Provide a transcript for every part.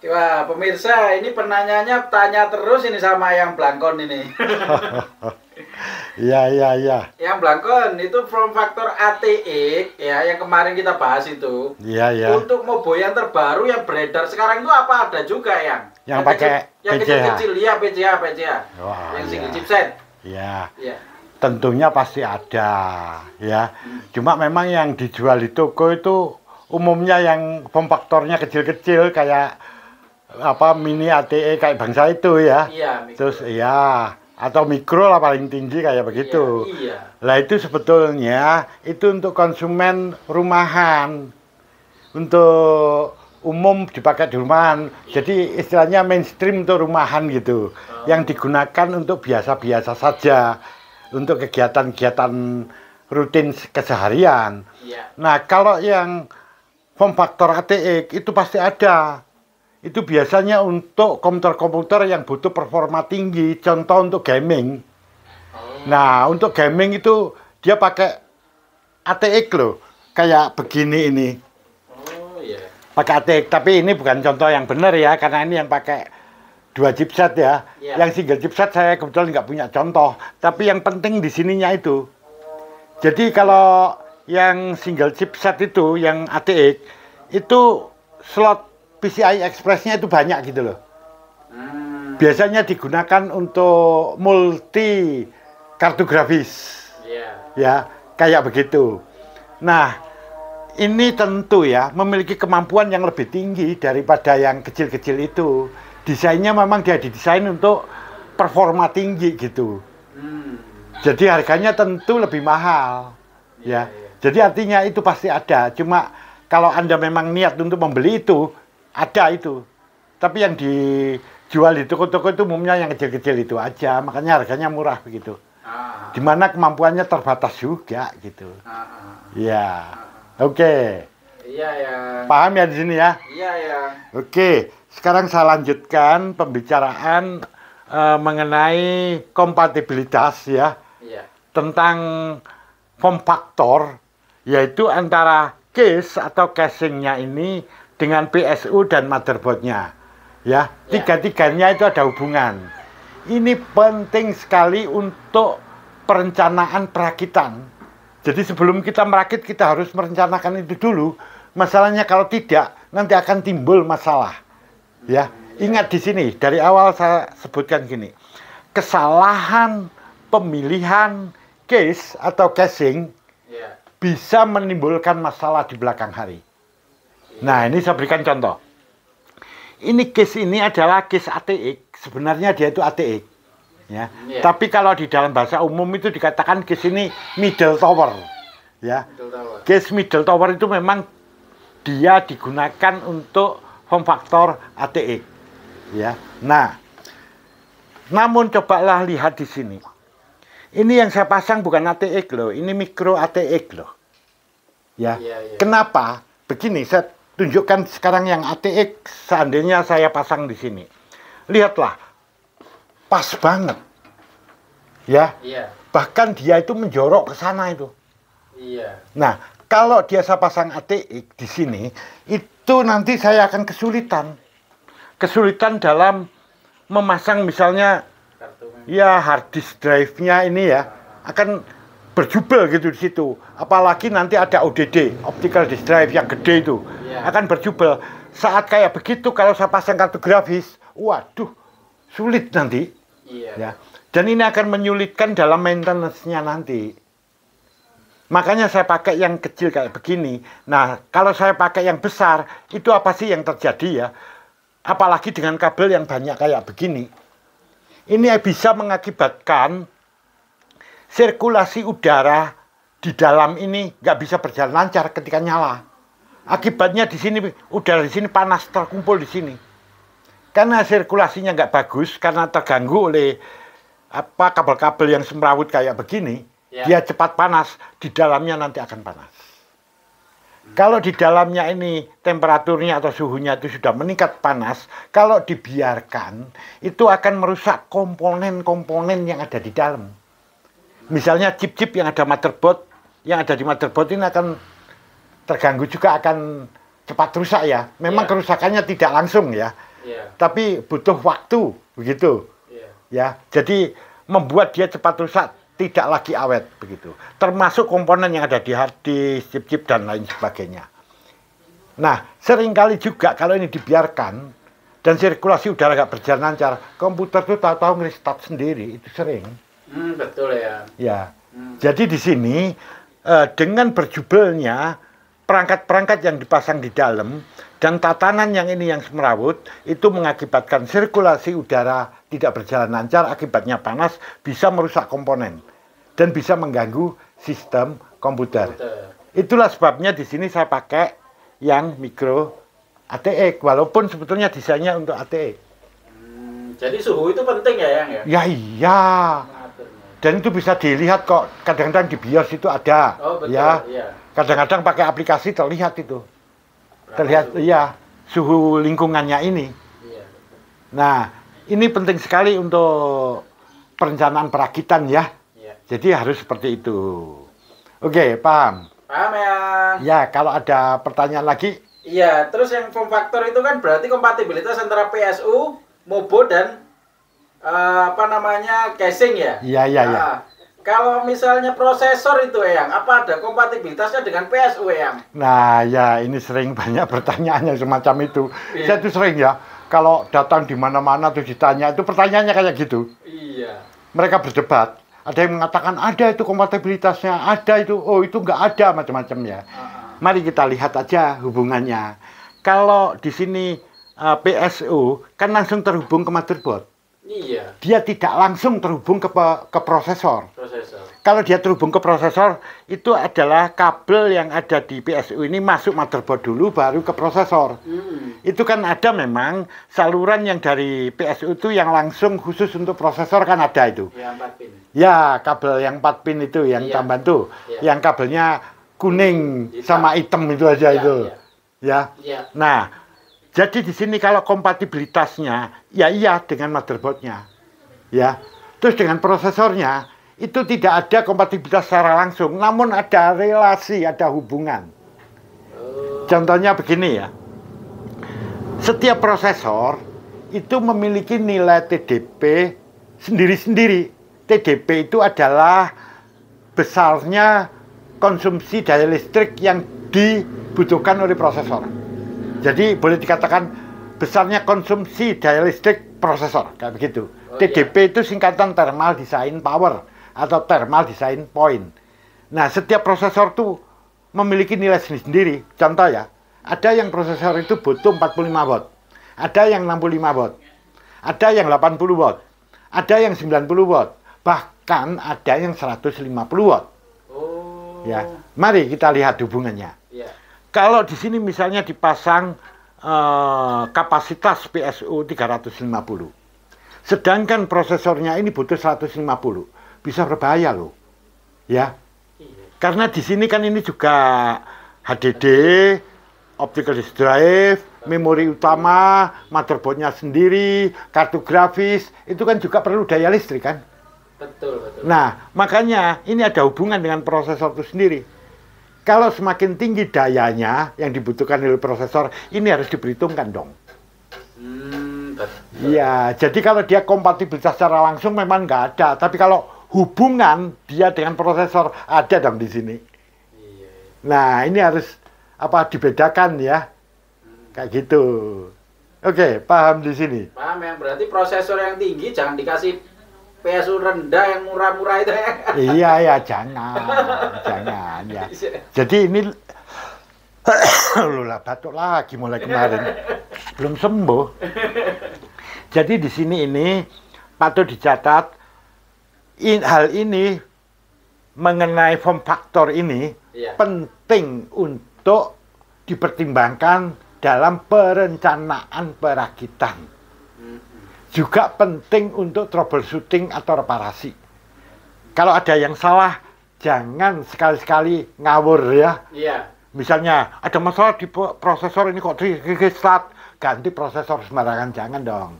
Wah, pemirsa, ini penanyanya tanya terus ini sama yang Blangkon ini. Iya, iya, iya. Yang Blangkon itu form factor ATX ya, yang kemarin kita bahas itu. Iya, iya. Untuk Mobo yang terbaru yang beredar sekarang itu apa ada juga yang pakai yang PCH? kecil-kecil, iya PCH. Wah, Yang iya. single chipset. Iya. Iya. Tentunya pasti ada, ya. Cuma memang yang dijual di toko itu umumnya yang form faktornya kecil-kecil kayak apa mini ATE kayak bangsa itu ya. Iya, mikro. Terus ya atau mikro lah paling tinggi kayak begitu. Iya. Lah itu sebetulnya itu untuk konsumen rumahan. Untuk umum dipakai di rumahan. Jadi istilahnya mainstream untuk rumahan gitu. Yang digunakan untuk biasa-biasa saja. Untuk kegiatan-kegiatan rutin keseharian. Iya. Nah, kalau yang form factor ATX itu pasti ada. Itu biasanya untuk komputer-komputer yang butuh performa tinggi, contoh untuk gaming. Nah, untuk gaming itu dia pakai ATX loh, kayak begini ini. Oh iya. Pakai ATX, tapi ini bukan contoh yang benar ya, karena ini yang pakai 2 chipset ya. Iya. Yang single chipset saya kebetulan nggak punya contoh, tapi yang penting di sininya itu. Jadi kalau yang single chipset itu, yang ATX, itu slot PCI Express-nya itu banyak gitu loh. Biasanya digunakan untuk multi kartu grafis. Iya. Ya, kayak begitu. Nah, ini tentu ya memiliki kemampuan yang lebih tinggi daripada yang kecil-kecil itu. Desainnya memang dia didesain untuk performa tinggi gitu. Jadi harganya tentu lebih mahal. Ya. Jadi artinya itu pasti ada. Cuma kalau Anda memang niat untuk membeli itu, ada itu. Tapi yang dijual di toko-toko itu umumnya yang kecil-kecil itu aja. Makanya harganya murah begitu. Dimana kemampuannya terbatas juga gitu. Ya. Oke. Iya ya. Paham ya di sini ya? Iya ya. Oke. Sekarang saya lanjutkan pembicaraan mengenai kompatibilitas ya. Iya. Tentang form factor, yaitu antara case atau casingnya ini dengan PSU dan motherboardnya. Ya, tiga-tiganya itu ada hubungan. Ini penting sekali untuk perencanaan perakitan. Jadi sebelum kita merakit, kita harus merencanakan itu dulu. Masalahnya kalau tidak, nanti akan timbul masalah. Ya, ingat di sini, dari awal saya sebutkan gini. Kesalahan pemilihan case atau casing bisa menimbulkan masalah di belakang hari. Nah, ini saya berikan contoh. Ini case ini adalah case ATX. Sebenarnya dia itu ATX. Ya. Tapi kalau di dalam bahasa umum itu dikatakan case ini middle tower. Ya. Case middle tower itu memang dia digunakan untuk form factor ATX. Ya. Nah, namun cobalah lihat di sini. Ini yang saya pasang bukan ATX loh, ini micro ATX loh. Ya. Kenapa? Begini, saya tunjukkan sekarang yang ATX seandainya saya pasang di sini. Lihatlah. Pas banget. Ya. Bahkan dia itu menjorok ke sana itu. Nah, kalau dia saya pasang ATX di sini, itu nanti saya akan kesulitan. Kesulitan dalam memasang misalnya ya hard disk drive-nya ini ya akan berjubel gitu di situ. Apalagi nanti ada ODD, optical disk drive yang gede itu. Akan berjubel. Saat kayak begitu kalau saya pasang kartu grafis, waduh, sulit nanti. Ya. Dan ini akan menyulitkan dalam maintenance-nya nanti. Makanya saya pakai yang kecil kayak begini. Nah, kalau saya pakai yang besar, itu apa sih yang terjadi ya? Apalagi dengan kabel yang banyak kayak begini. Ini bisa mengakibatkan sirkulasi udara di dalam ini nggak bisa berjalan lancar ketika nyala. Akibatnya di sini udara di sini panas terkumpul di sini. Karena sirkulasinya nggak bagus, karena terganggu oleh apa kabel-kabel yang semrawut kayak begini, dia cepat panas, di dalamnya nanti akan panas. Kalau di dalamnya ini temperaturnya atau suhunya itu sudah meningkat panas, kalau dibiarkan itu akan merusak komponen-komponen yang ada di dalam. Misalnya chip-chip yang ada motherboard, yang ada di motherboard ini akan terganggu juga, akan cepat rusak ya. Memang kerusakannya tidak langsung ya. Iya. tapi butuh waktu begitu. Iya. Ya, jadi membuat dia cepat rusak, tidak lagi awet begitu. Termasuk komponen yang ada di hard disk, chip-chip dan lain sebagainya. Nah, seringkali juga kalau ini dibiarkan dan sirkulasi udara nggak berjalan lancar, komputer tuh tahu-tahu nge-restart sendiri, itu sering. Betul ya. Ya, jadi di sini dengan berjubelnya perangkat-perangkat yang dipasang di dalam dan tatanan yang ini yang semerawut itu mengakibatkan sirkulasi udara tidak berjalan lancar, akibatnya panas, bisa merusak komponen dan bisa mengganggu sistem komputer. Itulah sebabnya di sini saya pakai yang micro ATX, walaupun sebetulnya desainnya untuk ATX. Jadi suhu itu penting ya, Yang ya? Ya iya. Dan itu bisa dilihat kok, kadang-kadang di BIOS itu ada. Oh, betul, ya. iya. Kadang-kadang pakai aplikasi terlihat itu. Terlihat, iya, suhu lingkungannya ini. Iya. Nah, ini penting sekali untuk perencanaan perakitan ya. Iya. Jadi harus seperti itu. Oke, paham? Paham ya? Ya, kalau ada pertanyaan lagi. Iya, terus yang form factor itu kan berarti kompatibilitas antara PSU, MOBO dan casing ya? Iya, iya, iya. Nah, kalau misalnya prosesor itu Eyang, apa ada kompatibilitasnya dengan PSU Eyang? Nah, ya ini sering banyak pertanyaannya semacam itu. Iya. Saya tuh sering ya, kalau datang di mana-mana tuh ditanya, itu pertanyaannya kayak gitu. Iya. Mereka berdebat. Ada yang mengatakan ada itu kompatibilitasnya, ada itu, oh itu nggak ada macam-macam ya. Mari kita lihat aja hubungannya. Kalau di sini PSU kan langsung terhubung ke motherboard. Iya. Dia tidak langsung terhubung ke prosesor. Prosesor. Kalau dia terhubung ke prosesor, itu adalah kabel yang ada di PSU ini masuk motherboard dulu, baru ke prosesor. Itu kan ada memang saluran yang dari PSU itu yang langsung khusus untuk prosesor kan ada itu. Ya, 4 pin. Ya, kabel yang 4 pin itu, yang Iya. tambahan tuh. Iya. Yang kabelnya kuning Hitam. sama hitam itu aja Iya, itu. iya. Ya. Iya. Nah, jadi di sini kalau kompatibilitasnya, ya iya dengan motherboardnya. Ya. Terus dengan prosesornya, itu tidak ada kompatibilitas secara langsung, namun ada relasi, ada hubungan. Contohnya begini ya. Setiap prosesor itu memiliki nilai TDP sendiri-sendiri. TDP itu adalah besarnya konsumsi daya listrik yang dibutuhkan oleh prosesor. Jadi boleh dikatakan besarnya konsumsi daya listrik prosesor, kayak begitu. TDP itu singkatan thermal design power atau thermal design point. Nah, setiap prosesor tuh memiliki nilai sendiri-sendiri. Contoh ya, ada yang prosesor itu butuh 45 watt, ada yang 65 watt, ada yang 80 watt, ada yang 90 watt, bahkan ada yang 150 watt. Ya, mari kita lihat hubungannya. Iya. Kalau di sini misalnya dipasang kapasitas PSU 350, sedangkan prosesornya ini butuh 150, bisa berbahaya loh, ya. Karena di sini kan ini juga HDD, optical disk drive, memori utama, motherboardnya sendiri, kartu grafis, itu kan juga perlu daya listrik kan. Betul, betul. Nah, makanya ini ada hubungan dengan prosesor itu sendiri. Kalau semakin tinggi dayanya yang dibutuhkan oleh prosesor, ini harus diperhitungkan dong. Betul. Iya, jadi kalau dia kompatibilitas secara langsung memang nggak ada. Tapi kalau hubungan dia dengan prosesor ada dong di sini. Iya. Nah, ini harus dibedakan ya. Kayak gitu. Oke, paham di sini. Paham yang berarti prosesor yang tinggi jangan dikasih PSU rendah yang murah-murah itu ya. Iya ya, jangan ya. Jadi ini lu lah batuk lagi mulai kemarin. Belum sembuh. Jadi di sini ini patut dicatat hal ini mengenai form factor ini penting untuk dipertimbangkan dalam perencanaan perakitan. Juga penting untuk troubleshooting atau reparasi. Kalau ada yang salah, jangan sekali-sekali ngawur ya. Iya. Misalnya ada masalah di prosesor ini kok di-restart, ganti prosesor sembarangan, jangan dong.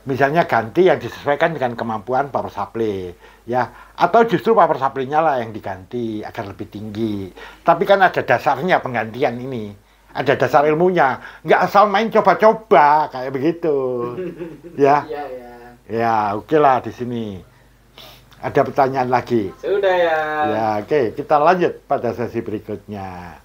Misalnya ganti yang disesuaikan dengan kemampuan power supply, ya. Atau justru power supply-nya lah yang diganti agar lebih tinggi. Tapi kan ada dasarnya penggantian ini. ada dasar ilmunya. Nggak asal main coba-coba kayak begitu. Ya, Iya, ya. ya, oke lah di sini. Ada pertanyaan lagi? Sudah ya. Ya, oke, kita lanjut pada sesi berikutnya.